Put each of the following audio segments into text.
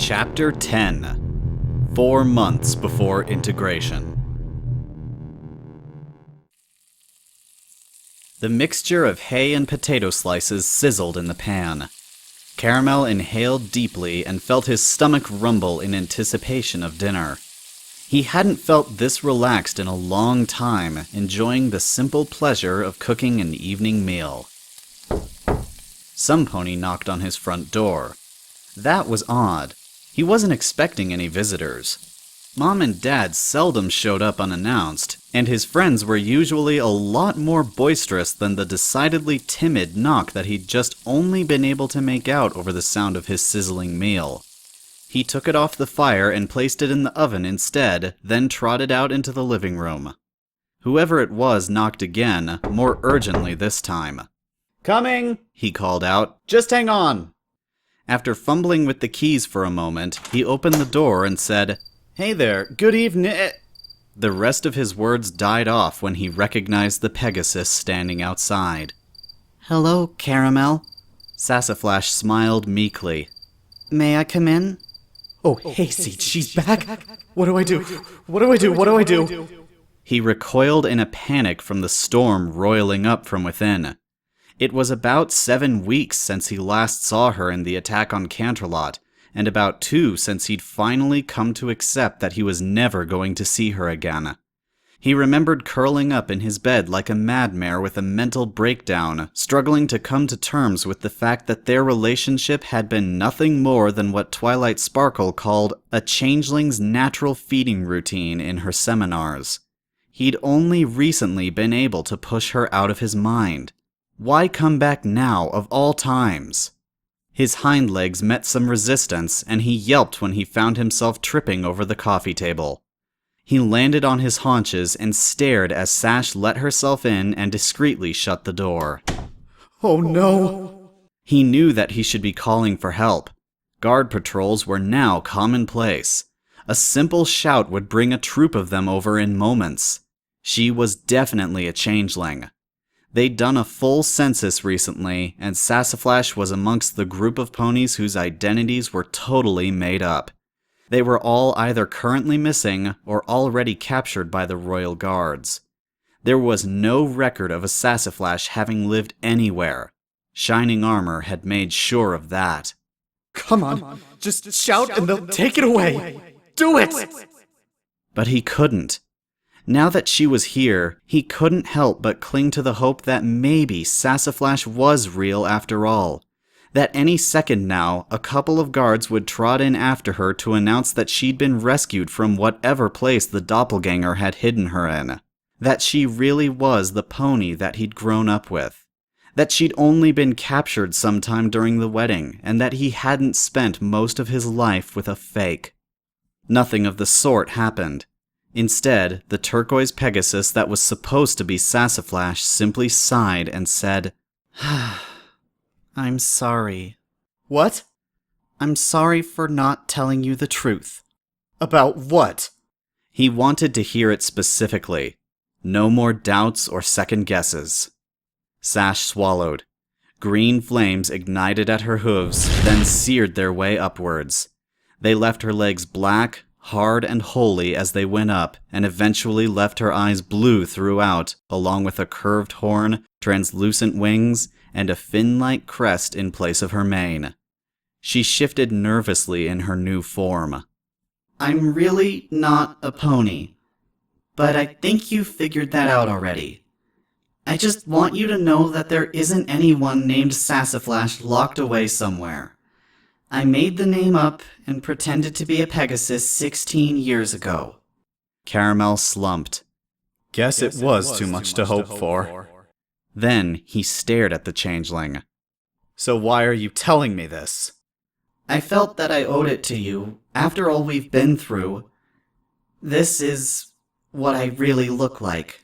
Chapter 10 4 months before integration. The mixture of hay and potato slices sizzled in the pan. Caramel inhaled deeply and felt his stomach rumble in anticipation of dinner. He hadn't felt this relaxed in a long time, enjoying the simple pleasure of cooking an evening meal. Somepony knocked on his front door. That was odd. He wasn't expecting any visitors. Mom and Dad seldom showed up unannounced, and his friends were usually a lot more boisterous than the decidedly timid knock that he'd just only been able to make out over the sound of his sizzling meal. He took it off the fire and placed it in the oven instead, then trotted out into the living room. Whoever it was knocked again, more urgently this time. "Coming!" he called out. "Just hang on!" After fumbling with the keys for a moment, he opened the door and said, "Hey there, good evening." The rest of his words died off when he recognized the Pegasus standing outside. "Hello, Caramel." Sassaflash smiled meekly. "May I come in?" Oh, Hayseed, she's back? What do I do? What do I do? What do I do? He recoiled in a panic from the storm roiling up from within. It was about 7 weeks since he last saw her in the attack on Canterlot, and about 2 since he'd finally come to accept that he was never going to see her again. He remembered curling up in his bed like a madmare with a mental breakdown, struggling to come to terms with the fact that their relationship had been nothing more than what Twilight Sparkle called a changeling's natural feeding routine in her seminars. He'd only recently been able to push her out of his mind. Why come back now, of all times? His hind legs met some resistance, and he yelped when he found himself tripping over the coffee table. He landed on his haunches and stared as Sash let herself in and discreetly shut the door. Oh no! He knew that he should be calling for help. Guard patrols were now commonplace. A simple shout would bring a troop of them over in moments. She was definitely a changeling. They'd done a full census recently, and Sassaflash was amongst the group of ponies whose identities were totally made up. They were all either currently missing or already captured by the Royal Guards. There was no record of a Sassaflash having lived anywhere. Shining Armor had made sure of that. Come on, just shout and they'll take it away! Do it! But he couldn't. Now that she was here, he couldn't help but cling to the hope that maybe Sassaflash was real after all. That any second now, a couple of guards would trot in after her to announce that she'd been rescued from whatever place the doppelganger had hidden her in. That she really was the pony that he'd grown up with. That she'd only been captured sometime during the wedding, and that he hadn't spent most of his life with a fake. Nothing of the sort happened. Instead, the turquoise Pegasus that was supposed to be Sassaflash simply sighed and said, "I'm sorry." What? "I'm sorry for not telling you the truth." About what? He wanted to hear it specifically. No more doubts or second guesses. Sash swallowed. Green flames ignited at her hooves, then seared their way upwards. They left her legs black, hard and holy as they went up, and eventually left her eyes blue throughout, along with a curved horn, translucent wings, and a fin-like crest in place of her mane. She shifted nervously in her new form. "I'm really not a pony, but I think you figured that out already. I just want you to know that there isn't anyone named Sassaflash locked away somewhere. I made the name up and pretended to be a Pegasus 16 years ago." Caramel slumped. Guess it was too much to hope for. Then he stared at the changeling. "So why are you telling me this?" "I felt that I owed it to you, after all we've been through. This is what I really look like."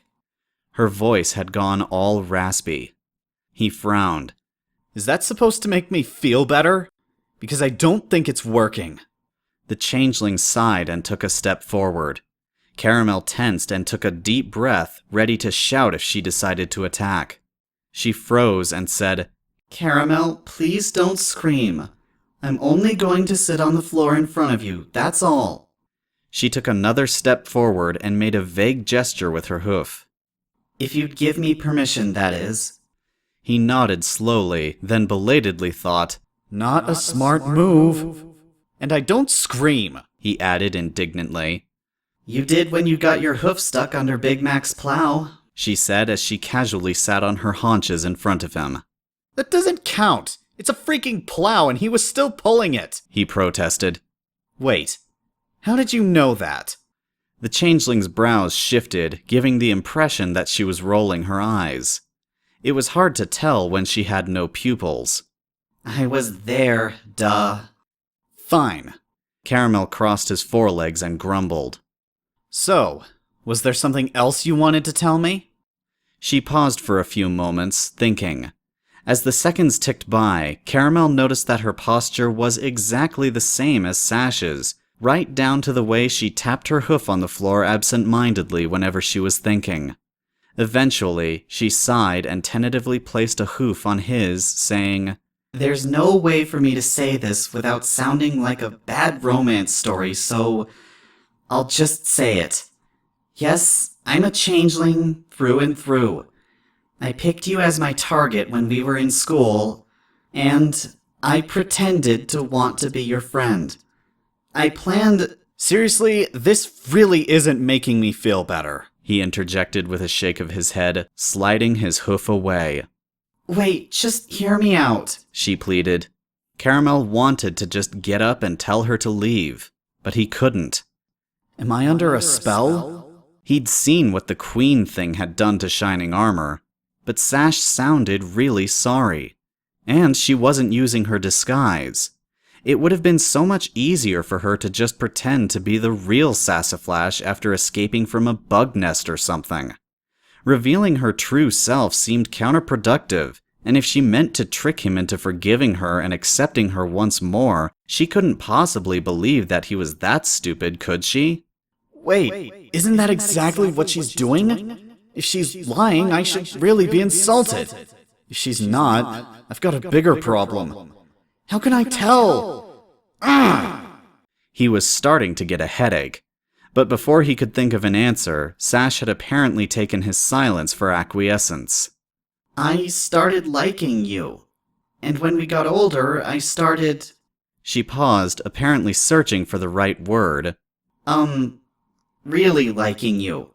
Her voice had gone all raspy. He frowned. "Is that supposed to make me feel better? Because I don't think it's working." The changeling sighed and took a step forward. Caramel tensed and took a deep breath, ready to shout if she decided to attack. She froze and said, "Caramel, please don't scream. I'm only going to sit on the floor in front of you, that's all. She took another step forward and made a vague gesture with her hoof. If you'd give me permission, that is. He nodded slowly, then belatedly thought, Not a smart move. And I don't scream, he added indignantly. You did when you got your hoof stuck under Big Mac's plow, she said as she casually sat on her haunches in front of him. That doesn't count. It's a freaking plow and he was still pulling it, he protested. Wait, how did you know that? The changeling's brows shifted, giving the impression that she was rolling her eyes. It was hard to tell when she had no pupils. I was there, duh. Fine. Caramel crossed his forelegs and grumbled. So, was there something else you wanted to tell me? She paused for a few moments, thinking. As the seconds ticked by, Caramel noticed that her posture was exactly the same as Sash's, right down to the way she tapped her hoof on the floor absent-mindedly whenever she was thinking. Eventually, she sighed and tentatively placed a hoof on his, saying, There's no way for me to say this without sounding like a bad romance story, so I'll just say it. Yes, I'm a changeling through and through. I picked you as my target when we were in school, and I pretended to want to be your friend. I planned... Seriously, this really isn't making me feel better, he interjected with a shake of his head, sliding his hoof away. Wait, just hear me out, she pleaded. Caramel wanted to just get up and tell her to leave, but he couldn't. Am I under a spell? He'd seen what the Queen thing had done to Shining Armor, but Sash sounded really sorry. And she wasn't using her disguise. It would have been so much easier for her to just pretend to be the real Sassaflash after escaping from a bug nest or something. Revealing her true self seemed counterproductive, and if she meant to trick him into forgiving her and accepting her once more, she couldn't possibly believe that he was that stupid, could she? Wait, isn't that exactly what she's doing? If she's lying, I should really be insulted. If she's not, I've got a bigger problem. How can I tell? He was starting to get a headache. But before he could think of an answer, Sash had apparently taken his silence for acquiescence. I started liking you. And when we got older, I started... She paused, apparently searching for the right word. Really liking you.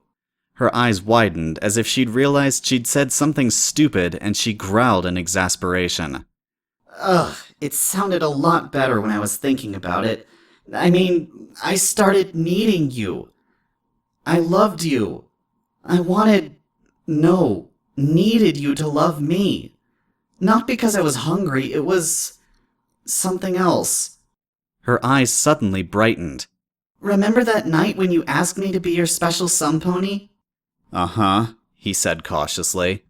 Her eyes widened as if she'd realized she'd said something stupid, and she growled in exasperation. Ugh, it sounded a lot better when I was thinking about it. I mean, I started needing you. I loved you. I needed you to love me. Not because I was hungry, it was something else. Her eyes suddenly brightened. Remember that night when you asked me to be your special somepony? Uh-huh, he said cautiously.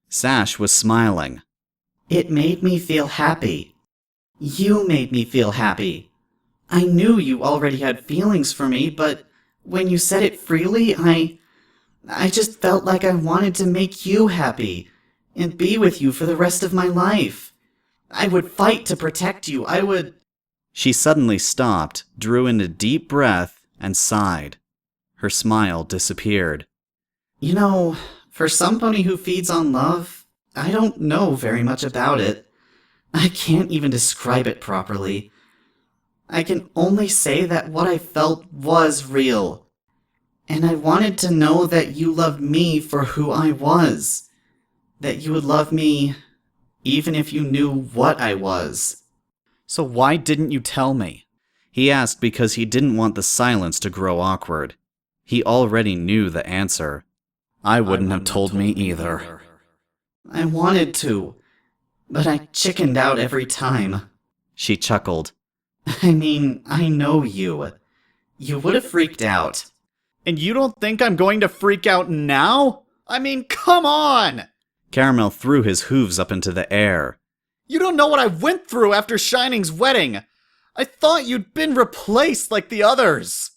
Sash was smiling. It made me feel happy. You made me feel happy. I knew you already had feelings for me, but when you said it freely, I just felt like I wanted to make you happy and be with you for the rest of my life. I would fight to protect you. She suddenly stopped, drew in a deep breath, and sighed. Her smile disappeared. You know, for somebody who feeds on love, I don't know very much about it. I can't even describe it properly. I can only say that what I felt was real. And I wanted to know that you loved me for who I was. That you would love me even if you knew what I was. So why didn't you tell me? He asked because he didn't want the silence to grow awkward. He already knew the answer. I wouldn't have told me either. I wanted to, but I chickened out every time. She chuckled. I mean, I know you. You would have freaked out. And you don't think I'm going to freak out now? I mean, come on! Caramel threw his hooves up into the air. You don't know what I went through after Shining's wedding! I thought you'd been replaced like the others!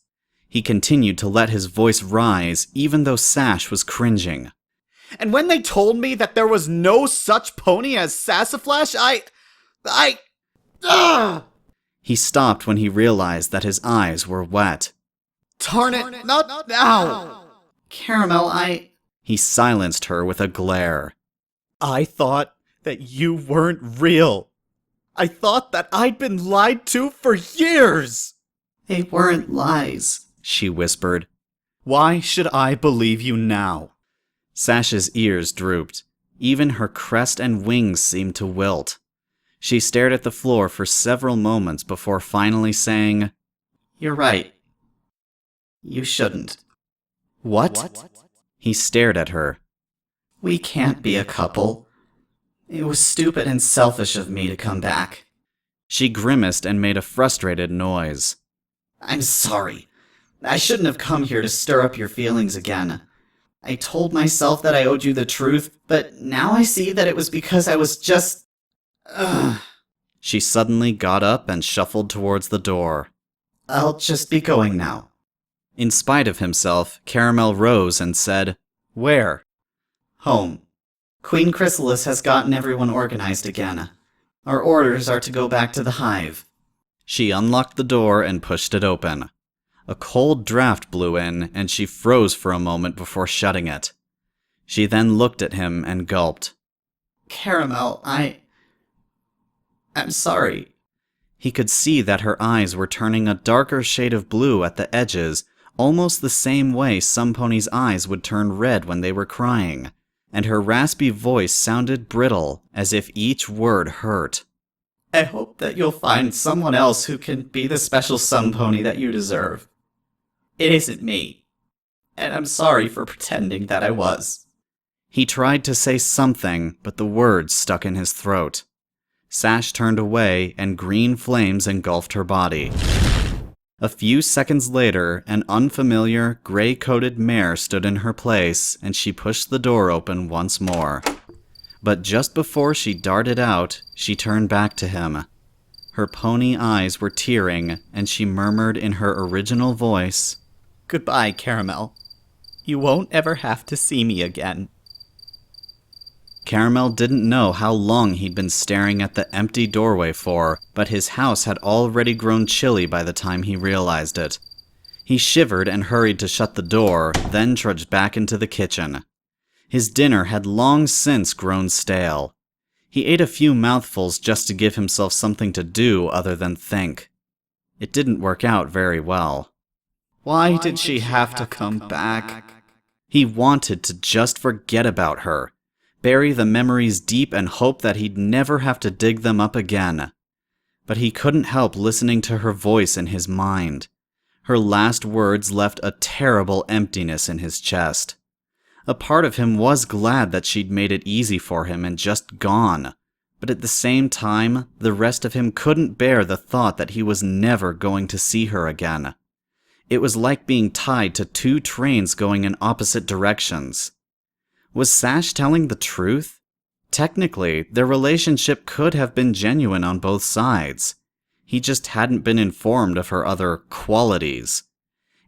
He continued to let his voice rise, even though Sash was cringing. And when they told me that there was no such pony as Sassaflash, He stopped when he realized that his eyes were wet. Darn it, not now! Caramel, He silenced her with a glare. I thought that you weren't real. I thought that I'd been lied to for years! They weren't lies, she whispered. Why should I believe you now? Sash's ears drooped. Even her crest and wings seemed to wilt. She stared at the floor for several moments before finally saying, You're right. You shouldn't. What? He stared at her. We can't be a couple. It was stupid and selfish of me to come back. She grimaced and made a frustrated noise. I'm sorry. I shouldn't have come here to stir up your feelings again. I told myself that I owed you the truth, but now I see that it was because I was just... She suddenly got up and shuffled towards the door. I'll just be going now. In spite of himself, Caramel rose and said, Where? Home. Queen Chrysalis has gotten everyone organized again. Our orders are to go back to the hive. She unlocked the door and pushed it open. A cold draft blew in, and she froze for a moment before shutting it. She then looked at him and gulped. Caramel, I'm sorry. He could see that her eyes were turning a darker shade of blue at the edges, almost the same way Somepony's eyes would turn red when they were crying, and her raspy voice sounded brittle, as if each word hurt. I hope that you'll find someone else who can be the special somepony that you deserve. It isn't me, and I'm sorry for pretending that I was. He tried to say something, but the words stuck in his throat. Sash turned away, and green flames engulfed her body. A few seconds later, an unfamiliar, gray-coated mare stood in her place, and she pushed the door open once more. But just before she darted out, she turned back to him. Her pony eyes were tearing, and she murmured in her original voice, Goodbye, Caramel. You won't ever have to see me again. Caramel didn't know how long he'd been staring at the empty doorway for, but his house had already grown chilly by the time he realized it. He shivered and hurried to shut the door, then trudged back into the kitchen. His dinner had long since grown stale. He ate a few mouthfuls just to give himself something to do other than think. It didn't work out very well. Why did she have to come back? He wanted to just forget about her, bury the memories deep and hope that he'd never have to dig them up again. But he couldn't help listening to her voice in his mind. Her last words left a terrible emptiness in his chest. A part of him was glad that she'd made it easy for him and just gone, but at the same time, the rest of him couldn't bear the thought that he was never going to see her again. It was like being tied to two trains going in opposite directions. Was Sash telling the truth? Technically, their relationship could have been genuine on both sides. He just hadn't been informed of her other qualities.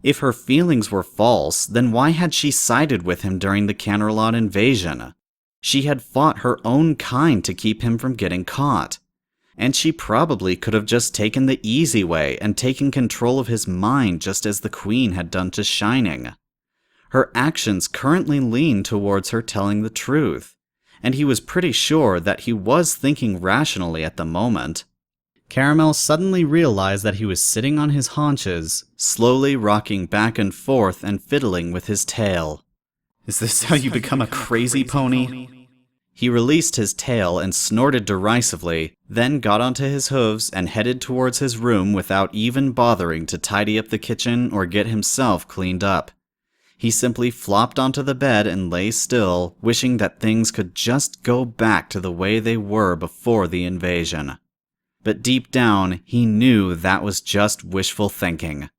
If her feelings were false, then why had she sided with him during the Canterlot invasion? She had fought her own kind to keep him from getting caught. And she probably could have just taken the easy way and taken control of his mind just as the Queen had done to Shining. Her actions currently leaned towards her telling the truth, and he was pretty sure that he was thinking rationally at the moment. Caramel suddenly realized that he was sitting on his haunches, slowly rocking back and forth and fiddling with his tail. Is this how you become a crazy pony? He released his tail and snorted derisively, then got onto his hooves and headed towards his room without even bothering to tidy up the kitchen or get himself cleaned up. He simply flopped onto the bed and lay still, wishing that things could just go back to the way they were before the invasion. But deep down, he knew that was just wishful thinking.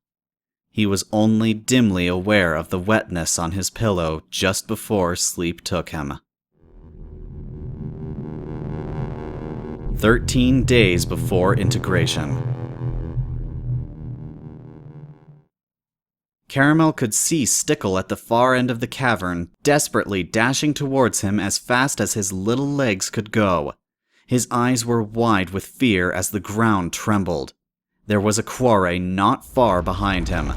He was only dimly aware of the wetness on his pillow just before sleep took him. 13 days before integration. Caramel could see Stickle at the far end of the cavern, desperately dashing towards him as fast as his little legs could go. His eyes were wide with fear as the ground trembled. There was a quarry not far behind him.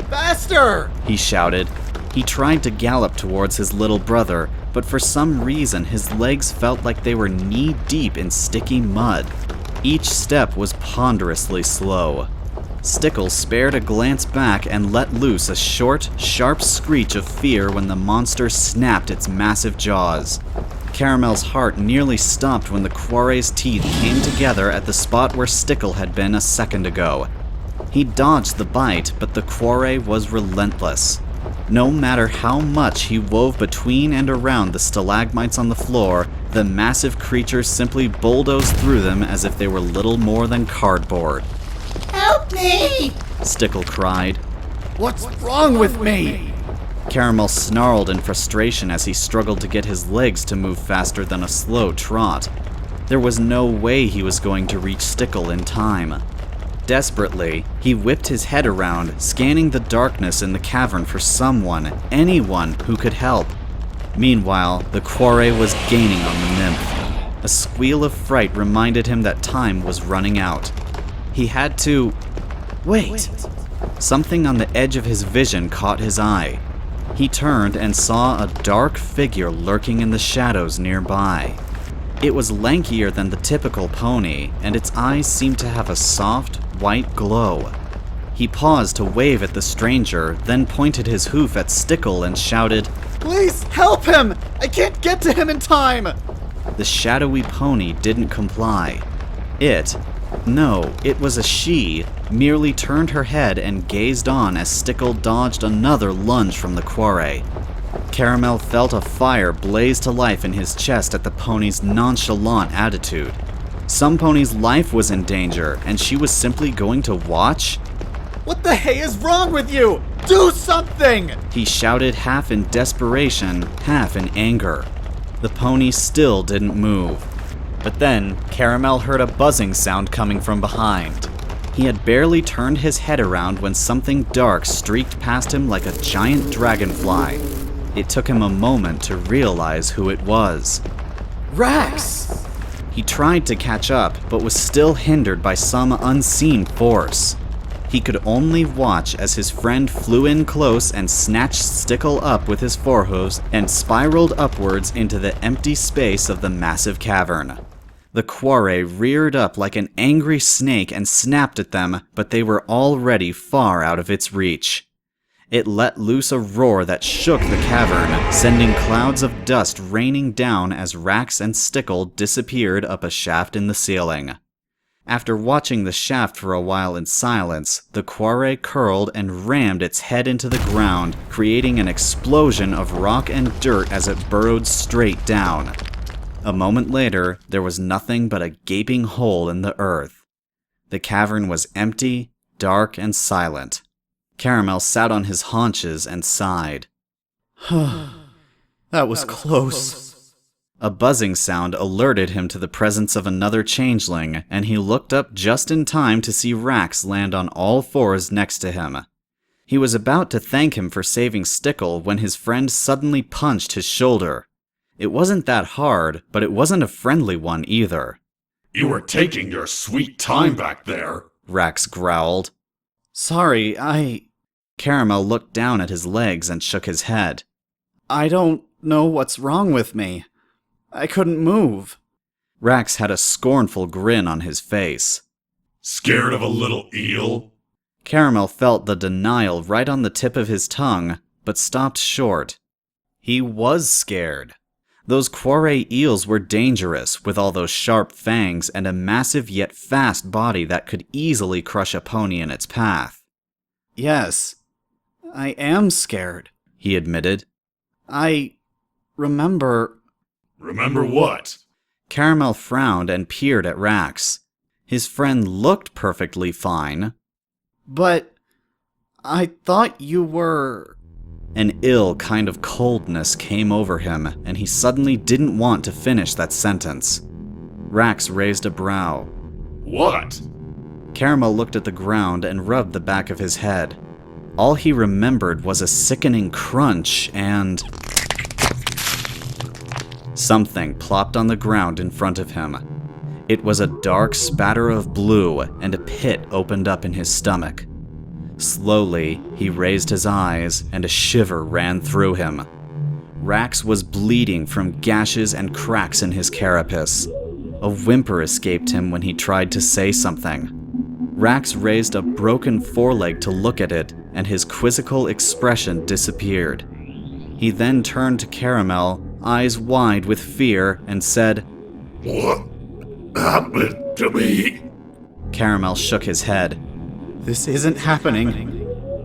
Faster! He shouted. He tried to gallop towards his little brother, but for some reason his legs felt like they were knee-deep in sticky mud. Each step was ponderously slow. Stickle spared a glance back and let loose a short, sharp screech of fear when the monster snapped its massive jaws. Caramel's heart nearly stopped when the quarry's teeth came together at the spot where Stickle had been a second ago. He dodged the bite, but the quarry was relentless. No matter how much he wove between and around the stalagmites on the floor, the massive creature simply bulldozed through them as if they were little more than cardboard. Help me! Stickle cried. What's wrong with me? Caramel snarled in frustration as he struggled to get his legs to move faster than a slow trot. There was no way he was going to reach Stickle in time. Desperately, he whipped his head around, scanning the darkness in the cavern for someone, anyone who could help. Meanwhile, the quarry was gaining on the nymph. A squeal of fright reminded him that time was running out. He had to... Wait! Something on the edge of his vision caught his eye. He turned and saw a dark figure lurking in the shadows nearby. It was lankier than the typical pony, and its eyes seemed to have a soft, white glow. He paused to wave at the stranger, then pointed his hoof at Stickle and shouted, Please help him! I can't get to him in time! The shadowy pony didn't comply. It was a she, merely turned her head and gazed on as Stickle dodged another lunge from the quarry. Caramel felt a fire blaze to life in his chest at the pony's nonchalant attitude. Somepony's life was in danger, and she was simply going to watch? What the hey is wrong with you? Do something! He shouted, half in desperation, half in anger. The pony still didn't move. But then, Caramel heard a buzzing sound coming from behind. He had barely turned his head around when something dark streaked past him like a giant dragonfly. It took him a moment to realize who it was. Rax! He tried to catch up, but was still hindered by some unseen force. He could only watch as his friend flew in close and snatched Stickle up with his forehooves and spiraled upwards into the empty space of the massive cavern. The quarry reared up like an angry snake and snapped at them, but they were already far out of its reach. It let loose a roar that shook the cavern, sending clouds of dust raining down as Rax and Stickle disappeared up a shaft in the ceiling. After watching the shaft for a while in silence, the quarry curled and rammed its head into the ground, creating an explosion of rock and dirt as it burrowed straight down. A moment later, there was nothing but a gaping hole in the earth. The cavern was empty, dark, and silent. Caramel sat on his haunches and sighed. That was close. A buzzing sound alerted him to the presence of another changeling, and he looked up just in time to see Rax land on all fours next to him. He was about to thank him for saving Stickle when his friend suddenly punched his shoulder. It wasn't that hard, but it wasn't a friendly one either. You were taking your sweet time back there, Rax growled. Sorry, Caramel looked down at his legs and shook his head. I don't know what's wrong with me. I couldn't move. Rax had a scornful grin on his face. Scared of a little eel? Caramel felt the denial right on the tip of his tongue, but stopped short. He was scared. Those quarry eels were dangerous, with all those sharp fangs and a massive yet fast body that could easily crush a pony in its path. Yes, I am scared, he admitted. I remember... Remember what? Caramel frowned and peered at Rax. His friend looked perfectly fine. But I thought you were... An ill kind of coldness came over him, and he suddenly didn't want to finish that sentence. Rax raised a brow. What? Caramel looked at the ground and rubbed the back of his head. All he remembered was a sickening crunch and... Something plopped on the ground in front of him. It was a dark spatter of blue, and a pit opened up in his stomach. Slowly, he raised his eyes, and a shiver ran through him. Rax was bleeding from gashes and cracks in his carapace. A whimper escaped him when he tried to say something. Rax raised a broken foreleg to look at it, and his quizzical expression disappeared. He then turned to Caramel, eyes wide with fear, and said, What happened to me? Caramel shook his head. This isn't happening.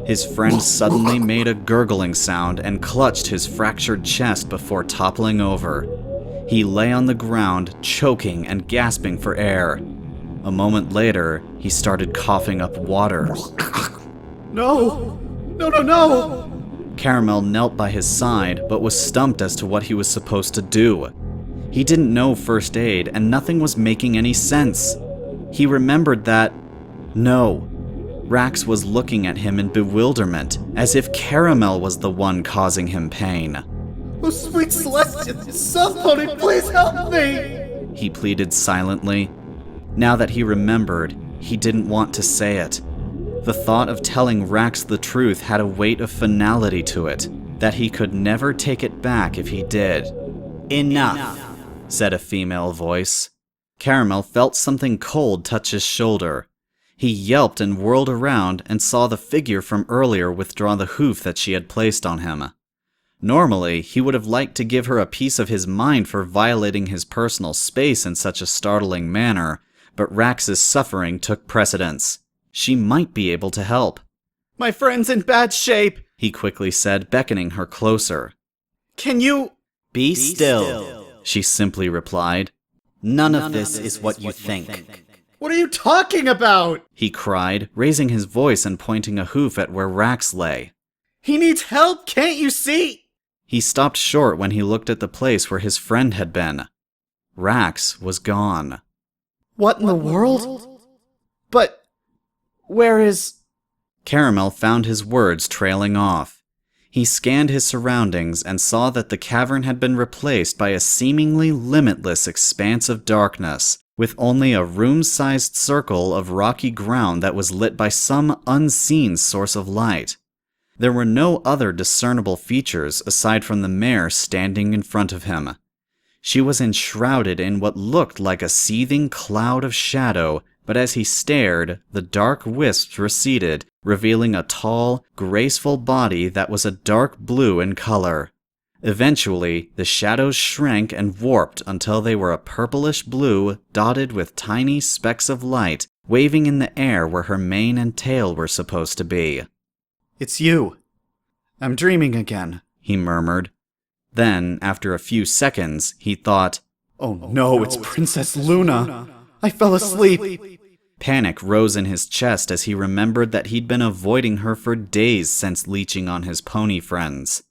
His friend suddenly made a gurgling sound and clutched his fractured chest before toppling over. He lay on the ground, choking and gasping for air. A moment later, he started coughing up water. No! No, no, no! Caramel knelt by his side, but was stumped as to what he was supposed to do. He didn't know first aid, and nothing was making any sense. He remembered that... No. Rax was looking at him in bewilderment, as if Caramel was the one causing him pain. Oh, sweet Celestial, somebody please help me! He pleaded silently. Now that he remembered, he didn't want to say it. The thought of telling Rax the truth had a weight of finality to it, that he could never take it back if he did. Enough, said a female voice. Caramel felt something cold touch his shoulder. He yelped and whirled around and saw the figure from earlier withdraw the hoof that she had placed on him. Normally, he would have liked to give her a piece of his mind for violating his personal space in such a startling manner, but Rax's suffering took precedence. She might be able to help. My friend's in bad shape, he quickly said, beckoning her closer. Can you... Be still, she simply replied. None of this is what you think. What are you talking about? He cried, raising his voice and pointing a hoof at where Rax lay. He needs help, can't you see? He stopped short when he looked at the place where his friend had been. Rax was gone. What in the world? But... where is... Caramel found his words trailing off. He scanned his surroundings and saw that the cavern had been replaced by a seemingly limitless expanse of darkness, with only a room-sized circle of rocky ground that was lit by some unseen source of light. There were no other discernible features aside from the mare standing in front of him. She was enshrouded in what looked like a seething cloud of shadow, but as he stared, the dark wisps receded, revealing a tall, graceful body that was a dark blue in color. Eventually, the shadows shrank and warped until they were a purplish blue, dotted with tiny specks of light, waving in the air where her mane and tail were supposed to be. It's you. I'm dreaming again, he murmured. Then, after a few seconds, he thought, Oh no, it's Princess Luna. I fell asleep. Panic rose in his chest as he remembered that he'd been avoiding her for days since leeching on his pony friends.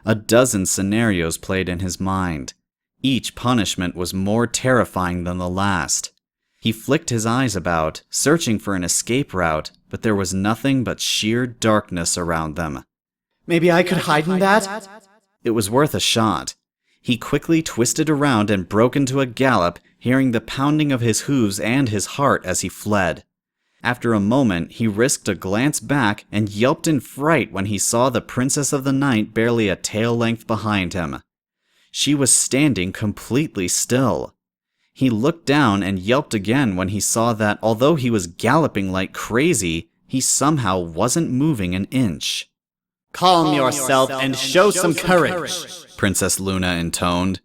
A dozen scenarios played in his mind. Each punishment was more terrifying than the last. He flicked his eyes about, searching for an escape route, but there was nothing but sheer darkness around them. Maybe I could hide in that? It was worth a shot. He quickly twisted around and broke into a gallop, hearing the pounding of his hooves and his heart as he fled. After a moment, he risked a glance back and yelped in fright when he saw the Princess of the Night barely a tail length behind him. She was standing completely still. He looked down and yelped again when he saw that, although he was galloping like crazy, he somehow wasn't moving an inch. Calm yourself and show some courage, Princess Luna intoned.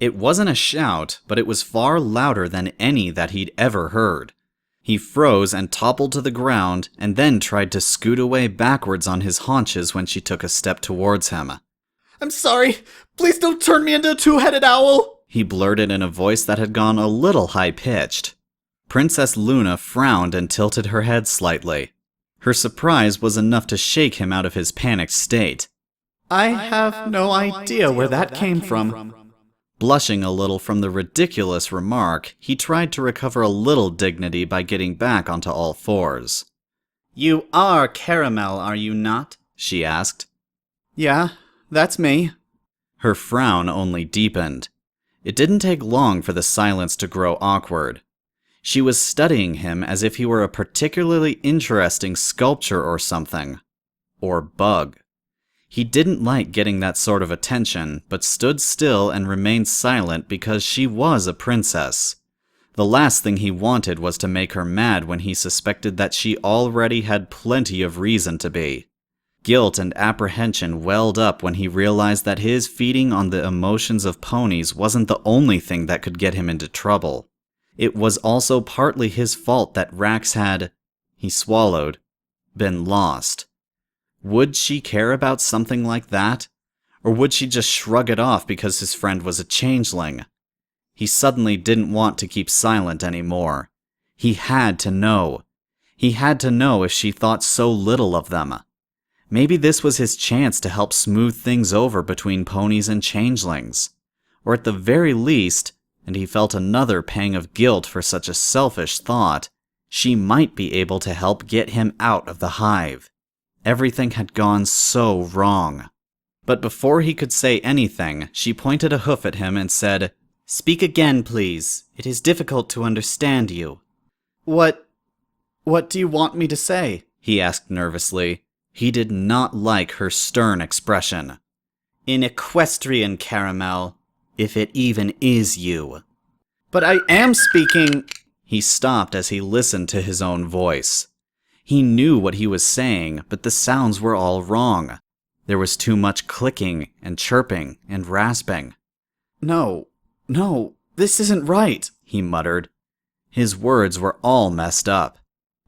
It wasn't a shout, but it was far louder than any that he'd ever heard. He froze and toppled to the ground, and then tried to scoot away backwards on his haunches when she took a step towards him. I'm sorry. Please don't turn me into a two-headed owl, he blurted in a voice that had gone a little high-pitched. Princess Luna frowned and tilted her head slightly. Her surprise was enough to shake him out of his panicked state. I have no idea where that came from. Blushing a little from the ridiculous remark, he tried to recover a little dignity by getting back onto all fours. You are Caramel, are you not? She asked. Yeah, that's me. Her frown only deepened. It didn't take long for the silence to grow awkward. She was studying him as if he were a particularly interesting sculpture or something. Or bug. He didn't like getting that sort of attention, but stood still and remained silent because she was a princess. The last thing he wanted was to make her mad when he suspected that she already had plenty of reason to be. Guilt and apprehension welled up when he realized that his feeding on the emotions of ponies wasn't the only thing that could get him into trouble. It was also partly his fault that Rax had, he swallowed, been lost. Would she care about something like that? Or would she just shrug it off because his friend was a changeling? He suddenly didn't want to keep silent anymore. He had to know. He had to know if she thought so little of them. Maybe this was his chance to help smooth things over between ponies and changelings. Or at the very least, and he felt another pang of guilt for such a selfish thought, she might be able to help get him out of the hive. Everything had gone so wrong. But before he could say anything, she pointed a hoof at him and said, "Speak again, please. It is difficult to understand you." What do you want me to say? He asked nervously. He did not like her stern expression. In equestrian, Caramel, if it even is you. But I am speaking... He stopped as he listened to his own voice. He knew what he was saying, but the sounds were all wrong. There was too much clicking and chirping and rasping. No, this isn't right, he muttered. His words were all messed up.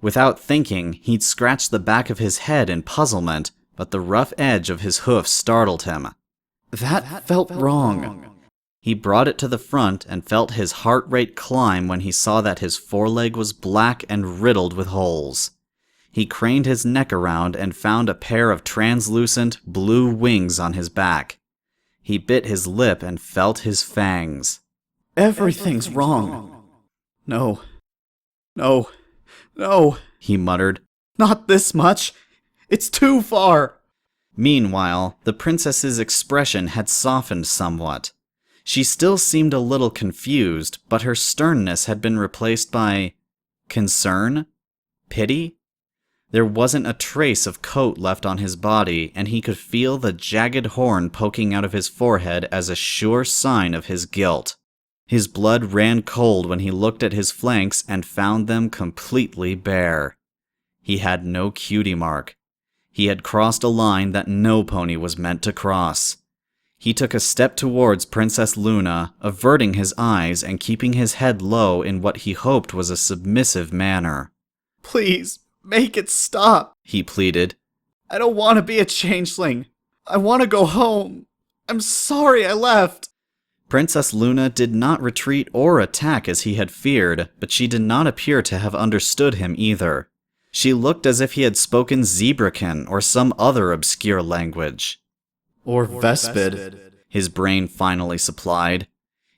Without thinking, he'd scratched the back of his head in puzzlement, but the rough edge of his hoof startled him. That felt wrong. He brought it to the front and felt his heart rate climb when he saw that his foreleg was black and riddled with holes. He craned his neck around and found a pair of translucent, blue wings on his back. He bit his lip and felt his fangs. Everything's wrong. No, he muttered. Not this much. It's too far. Meanwhile, the princess's expression had softened somewhat. She still seemed a little confused, but her sternness had been replaced by concern? Pity? There wasn't a trace of coat left on his body, and he could feel the jagged horn poking out of his forehead as a sure sign of his guilt. His blood ran cold when he looked at his flanks and found them completely bare. He had no cutie mark. He had crossed a line that no pony was meant to cross. He took a step towards Princess Luna, averting his eyes and keeping his head low in what he hoped was a submissive manner. Please, make it stop, he pleaded. I don't want to be a changeling. I want to go home. I'm sorry I left. Princess Luna did not retreat or attack as he had feared, but she did not appear to have understood him either. She looked as if he had spoken Zebrakin or some other obscure language. Or Vespid, his brain finally supplied.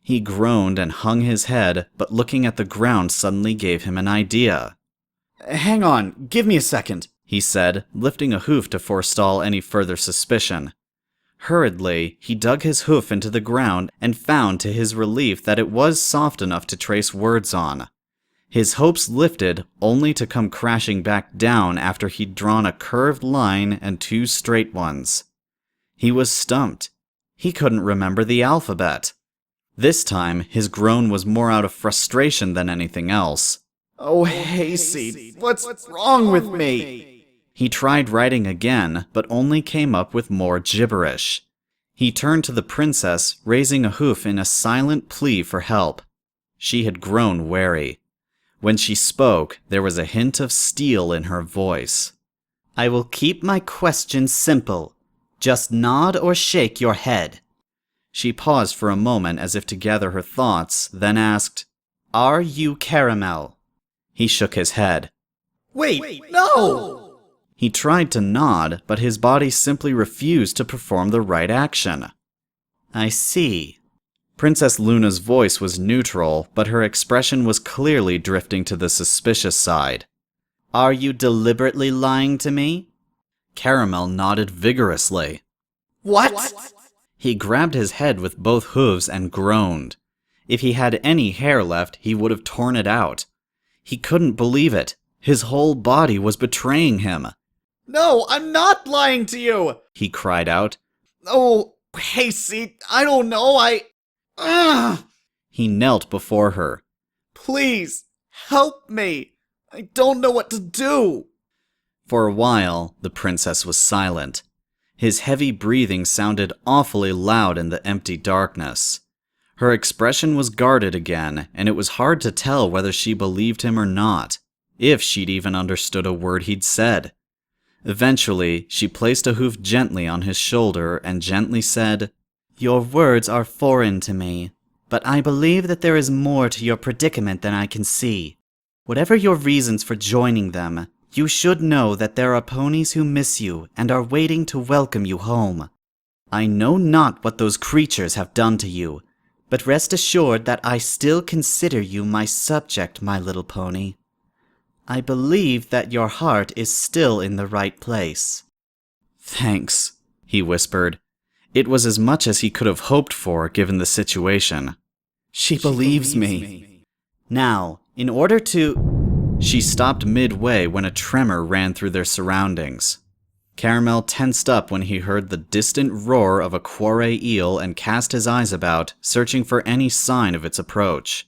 He groaned and hung his head, but looking at the ground suddenly gave him an idea. Hang on, give me a second, he said, lifting a hoof to forestall any further suspicion. Hurriedly, he dug his hoof into the ground and found to his relief that it was soft enough to trace words on. His hopes lifted, only to come crashing back down after he'd drawn a curved line and two straight ones. He was stumped. He couldn't remember the alphabet. This time, his groan was more out of frustration than anything else. Oh, Hayseed, what's wrong with me? He tried writing again, but only came up with more gibberish. He turned to the princess, raising a hoof in a silent plea for help. She had grown wary. When she spoke, there was a hint of steel in her voice. I will keep my questions simple. Just nod or shake your head. She paused for a moment as if to gather her thoughts, then asked, Are you Caramel? He shook his head. Wait, no! He tried to nod, but his body simply refused to perform the right action. I see. Princess Luna's voice was neutral, but her expression was clearly drifting to the suspicious side. Are you deliberately lying to me? Caramel nodded vigorously. What? He grabbed his head with both hooves and groaned. If he had any hair left, he would have torn it out. He couldn't believe it. His whole body was betraying him. No, I'm not lying to you! He cried out. Oh, Hasty, I don't know, Ugh! He knelt before her. Please, help me! I don't know what to do! For a while, the princess was silent. His heavy breathing sounded awfully loud in the empty darkness. Her expression was guarded again, and it was hard to tell whether she believed him or not, if she'd even understood a word he'd said. Eventually, she placed a hoof gently on his shoulder and gently said, "Your words are foreign to me, but I believe that there is more to your predicament than I can see. Whatever your reasons for joining them, you should know that there are ponies who miss you and are waiting to welcome you home. I know not what those creatures have done to you, but rest assured that I still consider you my subject, my little pony. I believe that your heart is still in the right place." "Thanks," he whispered. It was as much as he could have hoped for given the situation. She believes me. Now, in order to... She stopped midway when a tremor ran through their surroundings. Caramel tensed up when he heard the distant roar of a quarry eel and cast his eyes about, searching for any sign of its approach.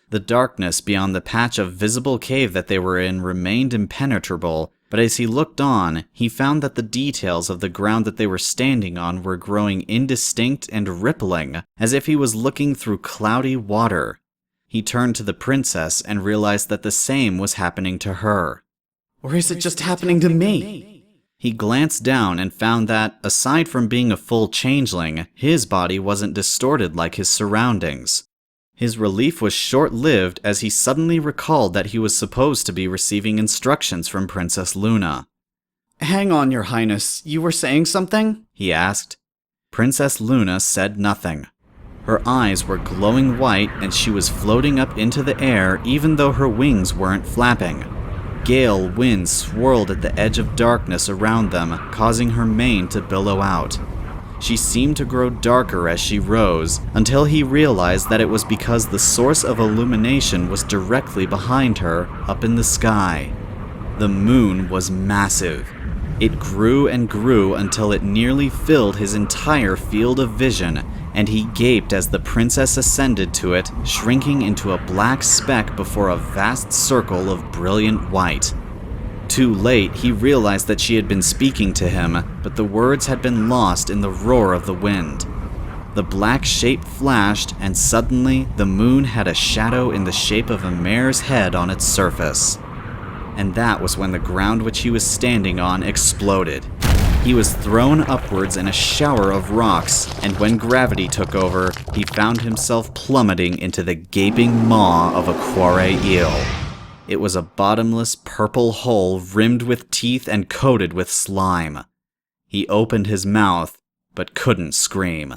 The darkness beyond the patch of visible cave that they were in remained impenetrable, but as he looked on, he found that the details of the ground that they were standing on were growing indistinct and rippling, as if he was looking through cloudy water. He turned to the princess and realized that the same was happening to her. Or is it just happening to me? He glanced down and found that, aside from being a full changeling, his body wasn't distorted like his surroundings. His relief was short-lived as he suddenly recalled that he was supposed to be receiving instructions from Princess Luna. "Hang on, Your Highness, you were saying something?" he asked. Princess Luna said nothing. Her eyes were glowing white and she was floating up into the air even though her wings weren't flapping. Gale winds swirled at the edge of darkness around them, causing her mane to billow out. She seemed to grow darker as she rose, until he realized that it was because the source of illumination was directly behind her, up in the sky. The moon was massive. It grew and grew until it nearly filled his entire field of vision, and he gaped as the princess ascended to it, shrinking into a black speck before a vast circle of brilliant white. Too late, he realized that she had been speaking to him, but the words had been lost in the roar of the wind. The black shape flashed, and suddenly the moon had a shadow in the shape of a mare's head on its surface. And that was when the ground which he was standing on exploded. He was thrown upwards in a shower of rocks, and when gravity took over, he found himself plummeting into the gaping maw of a quarry eel. It was a bottomless purple hole rimmed with teeth and coated with slime. He opened his mouth, but couldn't scream.